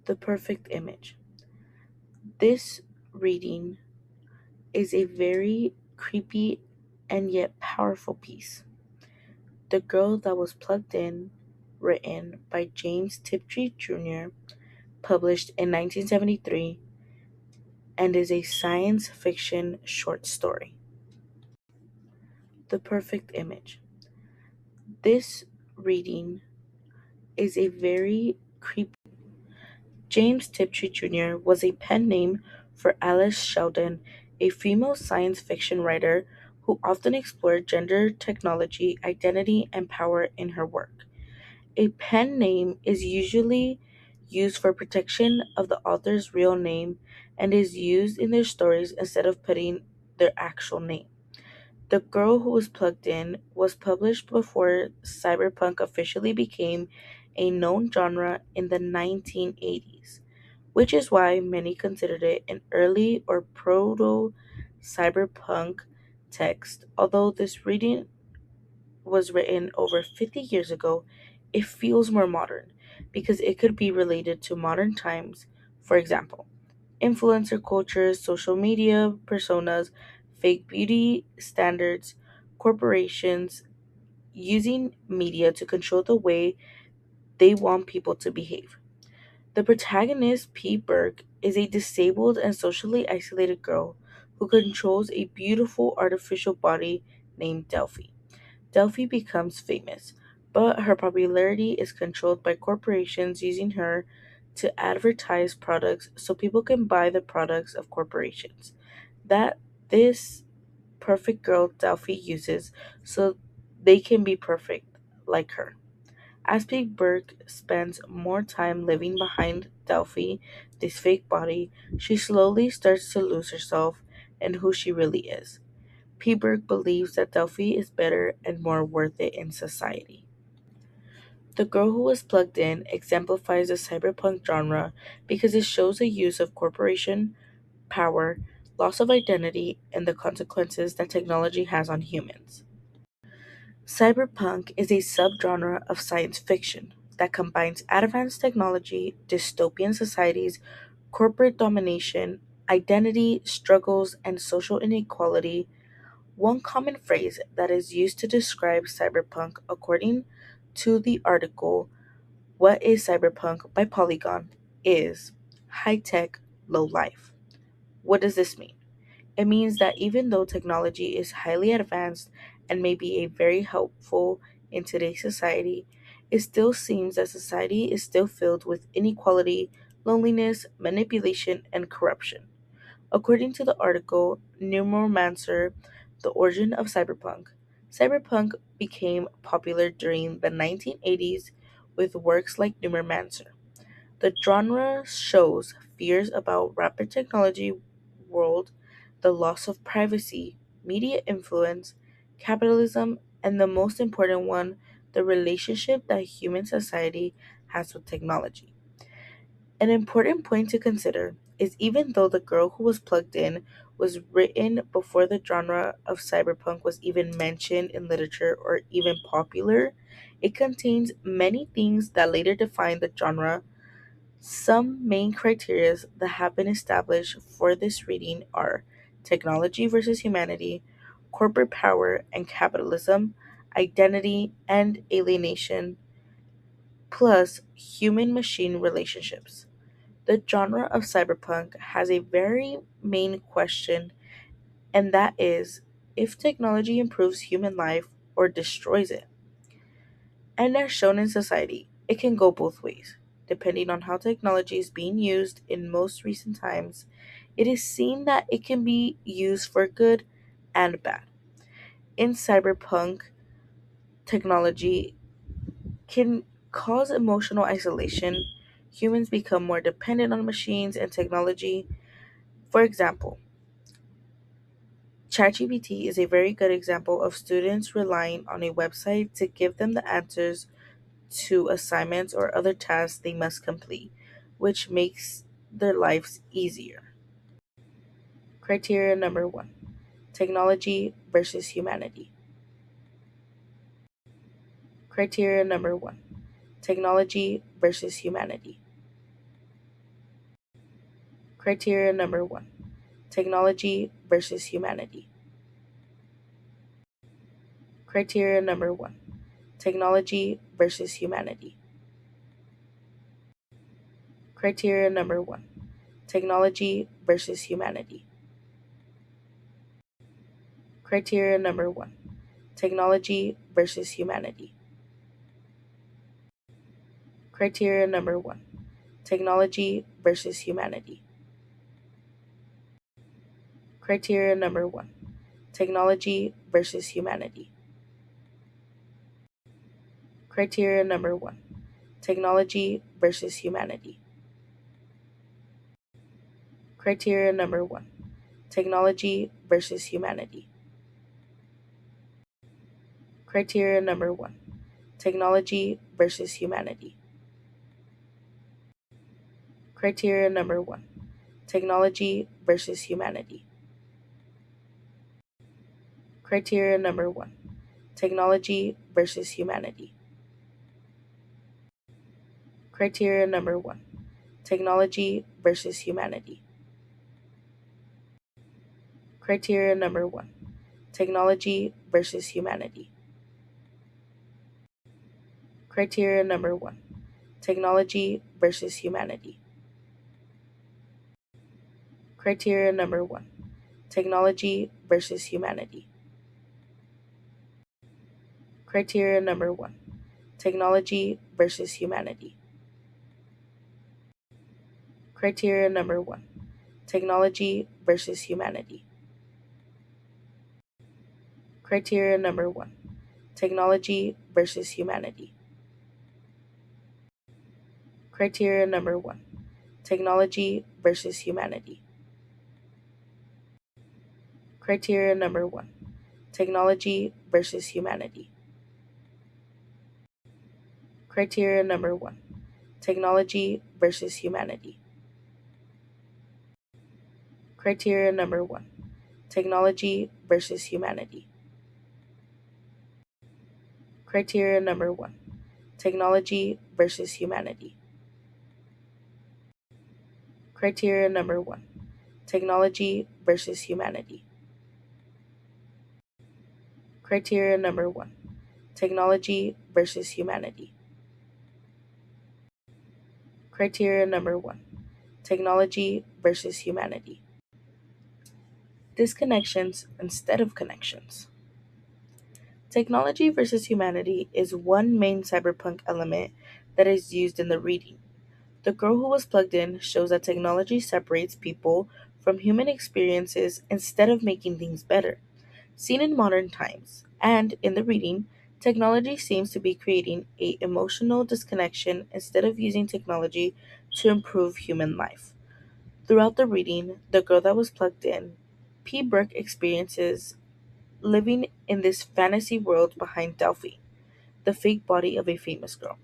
The perfect image. This reading is a very creepy and yet powerful piece. The Girl That Was Plugged In, written by James Tiptree Jr., published in 1973, and is a science fiction short story. The perfect image. This reading is a very creepy. James Tiptree Jr. was a pen name for Alice Sheldon, a female science fiction writer who often explored gender, technology, identity, and power in her work. A pen name is usually used for protection of the author's real name and is used in their stories instead of putting their actual name. The Girl Who Was Plugged In was published before cyberpunk officially became a known genre in the 1980s, which is why many considered it an early or proto cyberpunk text. Although this reading was written over 50 years ago, it feels more modern because it could be related to modern times. For example, influencer culture, social media personas, fake beauty standards, corporations using media to control the way they want people to behave. The protagonist, P. Burke, is a disabled and socially isolated girl who controls a beautiful artificial body named Delphi. Delphi becomes famous, but her popularity is controlled by corporations using her to advertise products so people can buy the products of corporations that this perfect girl Delphi uses so they can be perfect like her. As Pig Burke spends more time living behind Delphi, this fake body, she slowly starts to lose herself and who she really is. Peeberg believes that Delphi is better and more worth it in society. The Girl Who Was Plugged In exemplifies the cyberpunk genre because it shows the use of corporation power, loss of identity, and the consequences that technology has on humans. Cyberpunk is a subgenre of science fiction that combines advanced technology, dystopian societies, corporate domination, identity, struggles, and social inequality. One common phrase that is used to describe cyberpunk, according to the article What is Cyberpunk by Polygon, is high tech, low life. What does this mean? It means that even though technology is highly advanced and may be a very helpful in today's society, it still seems that society is still filled with inequality, loneliness, manipulation, and corruption. According to the article Neuromancer, The Origin of Cyberpunk, cyberpunk became popular during the 1980s with works like Neuromancer. The genre shows fears about rapid technology world, the loss of privacy, media influence, capitalism, and the most important one, the relationship that human society has with technology. An important point to consider is even though The Girl Who Was Plugged In was written before the genre of cyberpunk was even mentioned in literature or even popular, it contains many things that later defined the genre. Some main criteria that have been established for this reading are technology versus humanity, corporate power and capitalism, identity and alienation, plus human machine relationships. The genre of cyberpunk has a very main question, and that is if technology improves human life or destroys it. And as shown in society, it can go both ways. Depending on how technology is being used in most recent times, it is seen that it can be used for good and bad. In cyberpunk, technology can cause emotional isolation. Humans become more dependent on machines and technology. For example, ChatGPT is a very good example of students relying on a website to give them the answers to assignments or other tasks they must complete, which makes their lives easier. Criteria number one, technology versus humanity. Criteria number one, technology versus humanity. Criteria number one: technology versus humanity. Criteria number one: technology versus humanity. Criteria number one: technology versus humanity. Criteria number one: technology versus humanity. Criteria number one: technology versus humanity. Criteria number one: technology versus humanity. Criteria number one: technology versus humanity. Criteria number one: technology versus humanity. Criteria number one: technology versus humanity. Criteria number one: technology versus humanity. Criteria number one: technology versus humanity. Criteria number one: technology versus humanity. Criteria number one: technology versus humanity. Criteria number one: technology versus humanity. Criteria number one: technology versus humanity. Criteria number one: technology versus humanity. Criteria number one: technology versus humanity. Criteria number one: technology versus humanity. Criteria number one: technology versus humanity. Criteria number one: technology versus humanity. Criteria number one: technology versus humanity. Criteria number one: technology versus humanity. Criteria number one: technology versus humanity. Criteria number one: technology versus humanity. Criteria number one: technology versus humanity. Criteria number one: technology versus humanity. Disconnections instead of connections. Technology versus humanity is one main cyberpunk element that is used in the reading. The Girl Who Was Plugged In shows that technology separates people from human experiences instead of making things better, seen in modern times. And in the reading, technology seems to be creating a emotional disconnection instead of using technology to improve human life. Throughout the reading, The Girl That Was Plugged In, P. Burke experiences living in this fantasy world behind Delphi, the fake body of a famous girl.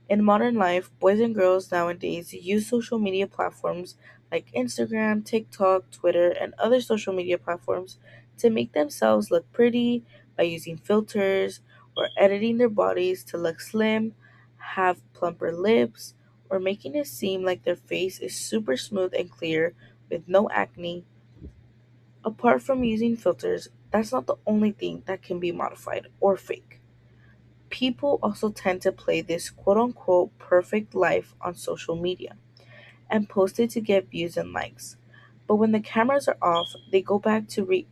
In modern life, boys and girls nowadays use social media platforms like Instagram, TikTok, Twitter, and other social media platforms to make themselves look pretty by using filters or editing their bodies to look slim, have plumper lips, or making it seem like their face is super smooth and clear with no acne. Apart from using filters, that's not the only thing that can be modified or fake. People also tend to play this quote unquote perfect life on social media and post it to get views and likes. But when the cameras are off, they go back to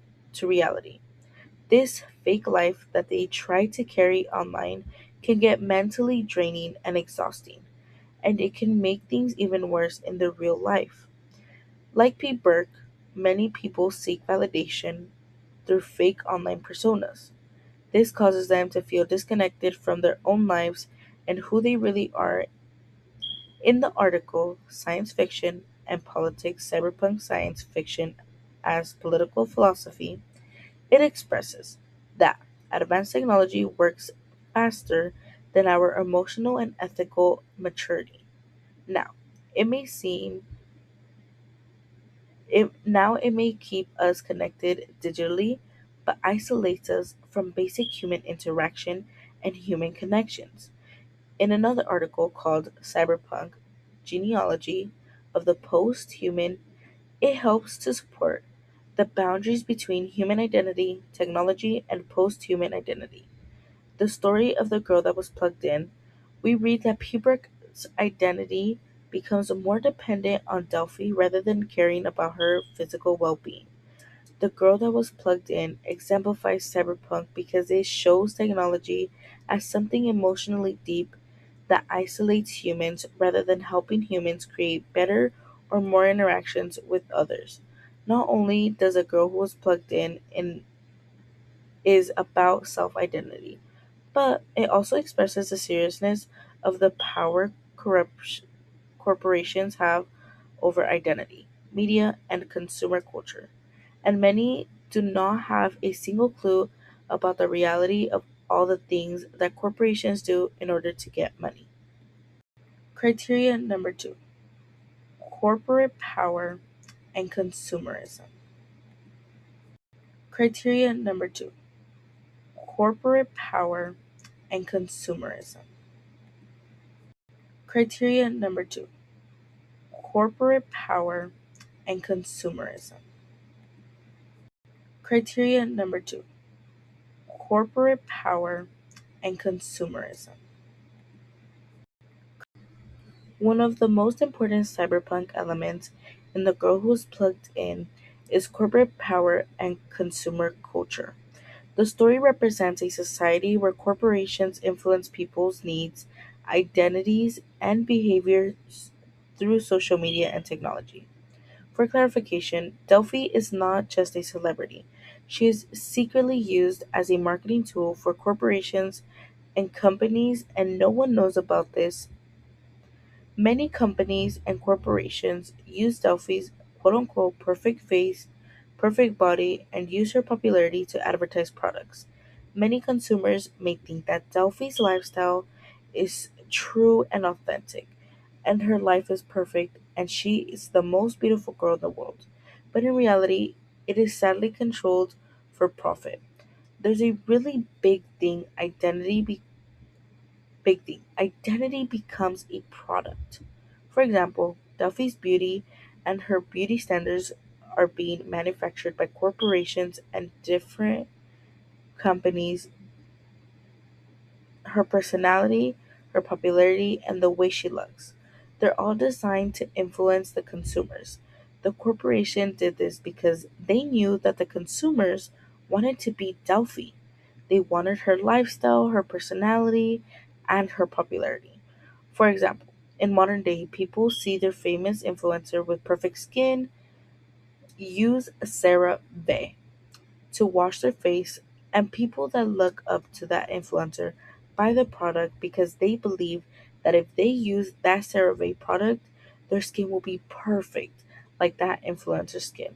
reality. This fake life that they try to carry online can get mentally draining and exhausting, and it can make things even worse in the real life. Like Pete Burke, many people seek validation through fake online personas. This causes them to feel disconnected from their own lives and who they really are. In the article, Science Fiction and Politics Cyberpunk Science Fiction as Political Philosophy, it expresses that advanced technology works faster than our emotional and ethical maturity. Now, it may seem it may keep us connected digitally, but isolates us from basic human interaction and human connections. In another article called Cyberpunk Genealogy of the Post Human It helps to support the boundaries between human identity, technology, and post human identity. The story of the girl that was plugged in, we read that Puber's identity becomes more dependent on Delphi rather than caring about her physical well being. The girl that was plugged in exemplifies cyberpunk because it shows technology as something emotionally deep that isolates humans rather than helping humans create better or more interactions with others. Not only does a girl who was plugged in is about self-identity, but it also expresses the seriousness of the power corporations have over identity, media, and consumer culture. And many do not have a single clue about the reality of all the things that corporations do in order to get money. Criteria number two: corporate power and consumerism. Criteria number two: corporate power and consumerism. Criteria number two: corporate power and consumerism. Criteria number two: corporate power and consumerism. One of the most important cyberpunk elements in The Girl Who Was Plugged In is corporate power and consumer culture. The story represents a society where corporations influence people's needs, identities, and behaviors through social media and technology. For clarification, Delphi is not just a celebrity. She is secretly used as a marketing tool for corporations and companies, and no one knows about this. Many companies and corporations use Delphi's quote unquote perfect face, perfect body, and use her popularity to advertise products. Many consumers may think that Delphi's lifestyle is true and authentic, and her life is perfect, and she is the most beautiful girl in the world. But in reality, it is sadly controlled for profit. There's a really big thing. Identity becomes a product. For example, Duffy's beauty and her beauty standards are being manufactured by corporations and different companies. Her personality, her popularity, and the way she looks. They're all designed to influence the consumers. The corporation did this because they knew that the consumers wanted to be Delphi. They wanted her lifestyle, her personality, and her popularity. For example, in modern day, people see their famous influencer with perfect skin use CeraVe to wash their face, and people that look up to that influencer buy the product because they believe that if they use that CeraVe product, their skin will be perfect, like that influencer skin.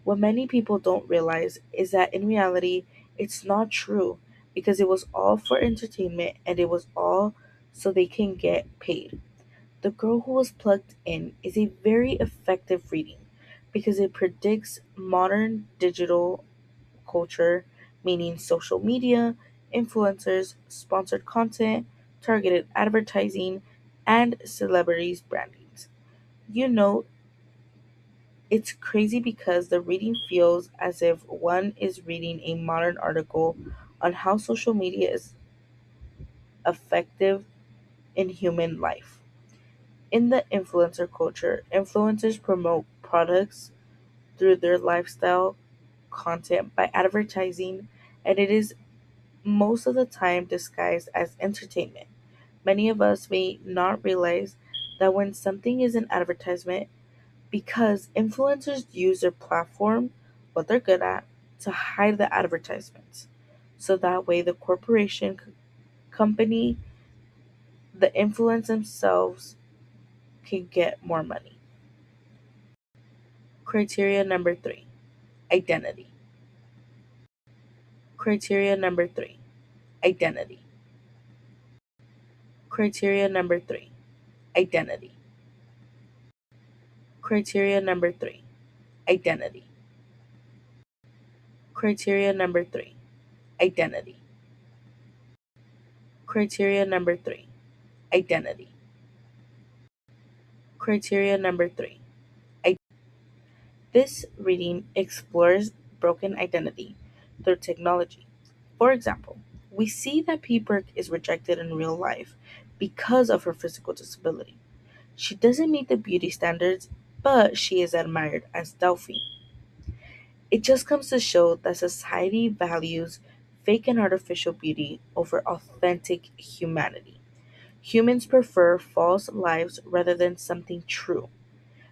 What many people don't realize is that in reality, it's not true because it was all for entertainment and it was all so they can get paid. The Girl Who Was Plugged In is a very effective reading because it predicts modern digital culture, meaning social media, influencers, sponsored content, targeted advertising, and celebrities' brandings. You know, it's crazy because the reading feels as if one is reading a modern article on how social media is effective in human life. In the influencer culture, influencers promote products through their lifestyle content by advertising, and it is most of the time disguised as entertainment. Many of us may not realize that when something is an advertisement, because influencers use their platform, what they're good at, to hide the advertisements. So that way, the company, the influence themselves can get more money. Criteria number three: identity. Criteria number three: identity. Criteria number three: identity. Criteria number three: identity. Criteria number three: identity. Criteria number three: identity. Criteria number three: This reading explores broken identity through technology. For example, we see that P. Burke is rejected in real life because of her physical disability. She doesn't meet the beauty standards, but she is admired as Delphi. It just comes to show that society values fake and artificial beauty over authentic humanity. Humans prefer false lives rather than something true.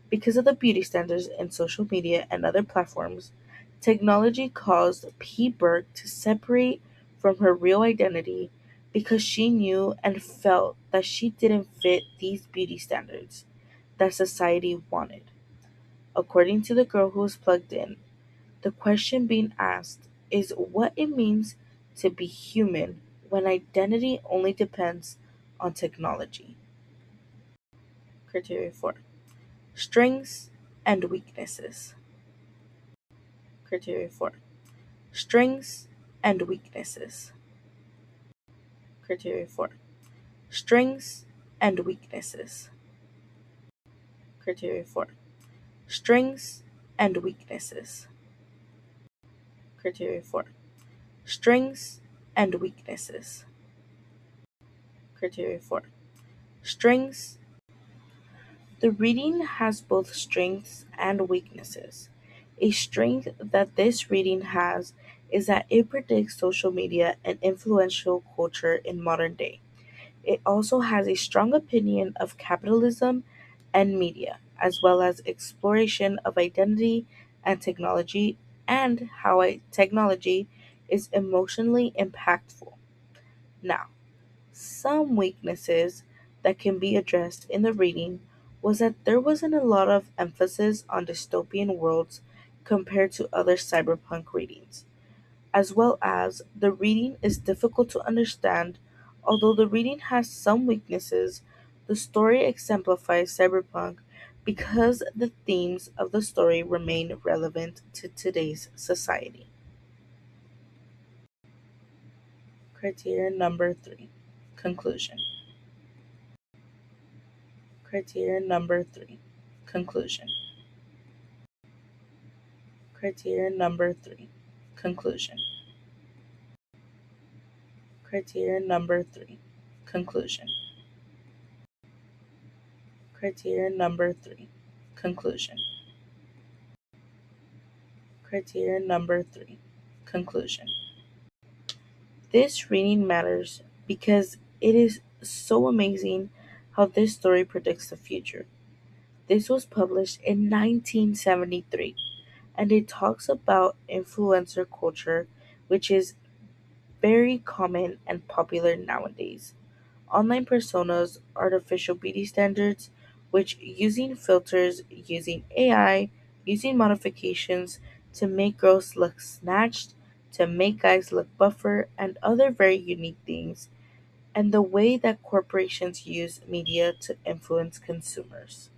Because of the beauty standards in social media and other platforms, technology caused P. Burke to separate from her real identity because she knew and felt that she didn't fit these beauty standards that society wanted. According to the girl who was plugged in, the question being asked is what it means to be human when identity only depends on technology. Criteria 4. Strengths and weaknesses. Criteria 4. Strengths and weaknesses. Criteria 4. Strengths and weaknesses. Criteria 4. Strengths and weaknesses. Criteria 4. Strengths and weaknesses. Criteria 4. Strengths. The reading has both strengths and weaknesses. A strength that this reading has is that it predicts social media and influential culture in modern day. It also has a strong opinion of capitalism and media, as well as exploration of identity and technology and how technology is emotionally impactful. Now, some weaknesses that can be addressed in the reading was that there wasn't a lot of emphasis on dystopian worlds compared to other cyberpunk readings, as well as the reading is difficult to understand. Although the reading has some weaknesses, the story exemplifies cyberpunk because the themes of the story remain relevant to today's society. Criteria number 3. Conclusion. Criteria number 3. Conclusion. Criteria number 3. Conclusion. Criteria number 3. Conclusion. Criteria number 3. Conclusion. Criteria number 3. Conclusion. This reading matters because it is so amazing how this story predicts the future. This was published in 1973 and it talks about influencer culture, which is very common and popular nowadays. Online personas, artificial beauty standards, which using filters, using AI, using modifications to make girls look snatched, to make guys look buffer, and other very unique things, and the way that corporations use media to influence consumers.